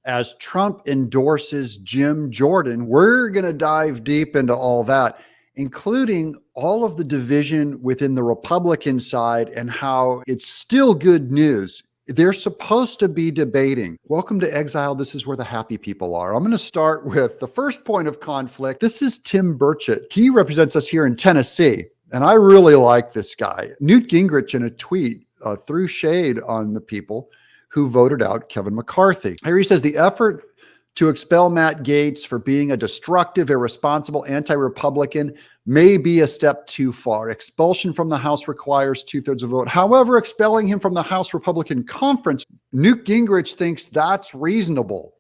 as Trump endorses Jim Jordan. We're going to dive deep into all that, including all of the division within the Republican side and how it's still good news. They're supposed to be debating. Welcome to Exile. This is where the happy people are. I'm going to start with the first point of conflict. This is Tim Burchett. He represents us here in Tennessee, and I really like this guy. Newt Gingrich, in a tweet, threw shade on the people who voted out Kevin McCarthy. Here he says the effort to expel Matt Gaetz for being a destructive, irresponsible anti-Republican may be a step too far. Expulsion from the House requires 2/3 of a vote. However, expelling him from the House Republican Conference, Newt Gingrich thinks that's reasonable.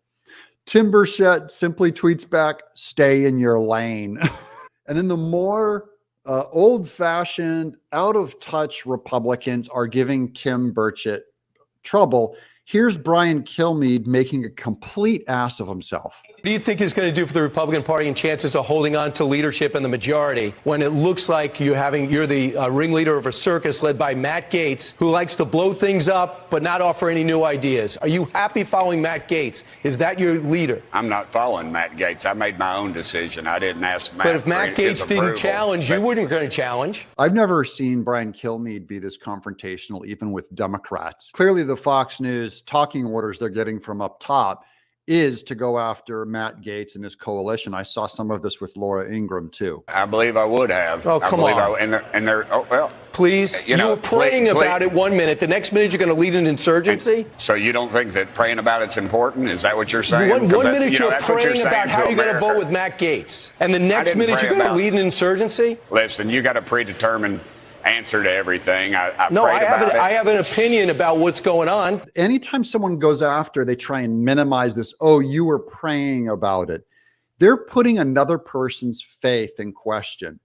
Tim Burchett simply tweets back, "Stay in your lane." And then the more old-fashioned, out-of-touch Republicans are giving Tim Burchett trouble. Here's Brian Kilmeade making a complete ass of himself. What do you think he's going to do for the Republican Party and chances of holding on to leadership in the majority when it looks like you're the ringleader of a circus led by Matt Gaetz, who likes to blow things up but not offer any new ideas? Are you happy following Matt Gaetz? Is that your leader? I'm not following Matt Gaetz. I made my own decision. I didn't ask Matt. But if Matt Gaetz didn't challenge, you weren't going to challenge. I've never seen Brian Kilmeade be this confrontational, even with Democrats. Clearly, the Fox News talking orders they're getting from up top is to go after Matt Gaetz and his coalition. I saw some of this with Laura Ingraham, too. I believe I would have. Oh, come on. Please. You were praying about it 1 minute. The next minute, you're going to lead an insurgency? So you don't think that praying about it's important? Is that what you're saying? One minute you're praying about how you're going to vote with Matt Gaetz. And the next minute you're going to lead an insurgency? Listen, you got a predetermined answer to everything. I have an opinion about what's going on. Anytime someone goes after, they try and minimize this. Oh, you were praying about it. They're putting another person's faith in question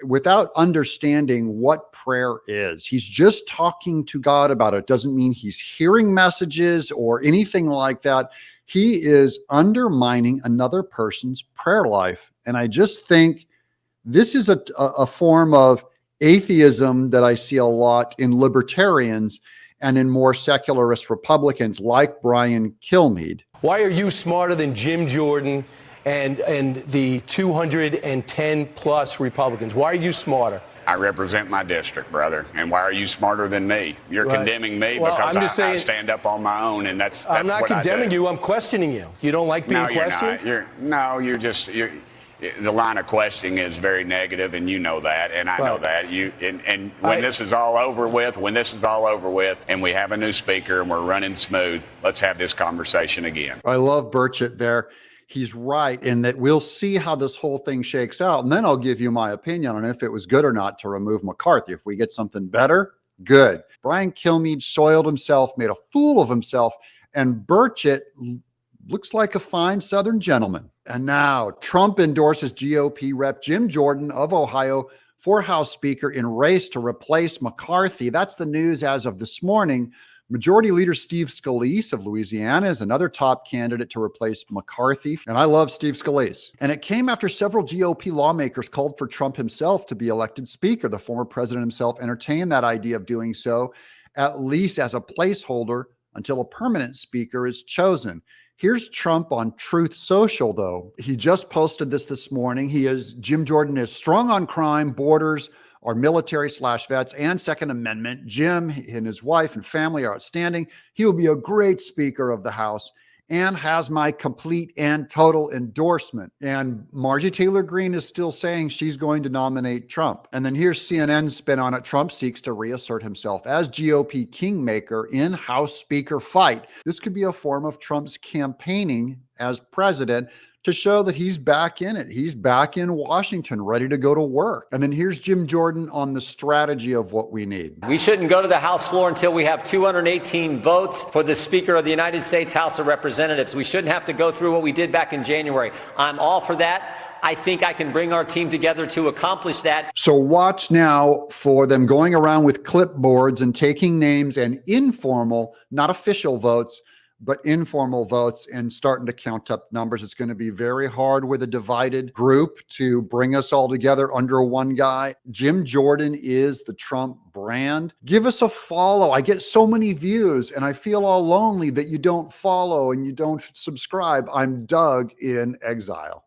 without understanding what prayer is. He's just talking to God about it. Doesn't mean he's hearing messages or anything like that. He is undermining another person's prayer life. And I just think this is a form of atheism that I see a lot in libertarians and in more secularist Republicans like Brian Kilmeade. Why are you smarter than Jim Jordan and the 210 plus Republicans? Why are you smarter? I represent my district, brother. And why are you smarter than me? You're condemning me because I stand up on my own, and that's I'm not what condemning I do. you. I'm questioning you. You don't like being questioned? You're the line of questioning is very negative, and you know that, and I know that. When this is all over with, and we have a new speaker and we're running smooth, let's have this conversation again. I love Burchett there. He's right in that we'll see how this whole thing shakes out, and then I'll give you my opinion on if it was good or not to remove McCarthy. If we get something better, good. Brian Kilmeade soiled himself, made a fool of himself, and Burchett looks like a fine Southern gentleman. And now Trump endorses GOP Rep Jim Jordan of Ohio for House Speaker in race to replace McCarthy. That's the news as of this morning. Majority Leader Steve Scalise of Louisiana is another top candidate to replace McCarthy. And I love Steve Scalise. And it came after several GOP lawmakers called for Trump himself to be elected speaker. The former president himself entertained that idea of doing so, at least as a placeholder until a permanent speaker is chosen. Here's Trump on Truth Social, though. He just posted this morning. Jim Jordan is strong on crime, borders, our military/vets, and Second Amendment. Jim and his wife and family are outstanding. He will be a great Speaker of the House and has my complete and total endorsement. And Marjorie Taylor Greene is still saying she's going to nominate Trump. And then here's CNN's spin on it. Trump seeks to reassert himself as GOP kingmaker in House Speaker fight. This could be a form of Trump's campaigning as president to show that he's back in it. He's back in Washington, ready to go to work. And then here's Jim Jordan on the strategy of what we need. We shouldn't go to the House floor until we have 218 votes for the Speaker of the United States House of Representatives. We shouldn't have to go through what we did back in January. I'm all for that. I think I can bring our team together to accomplish that. So watch now for them going around with clipboards and taking names and informal, not official votes but informal votes and starting to count up numbers. It's going to be very hard with a divided group to bring us all together under one guy. Jim Jordan is the Trump brand. Give us a follow. I get so many views and I feel all lonely that you don't follow and you don't subscribe. I'm Doug in Exile.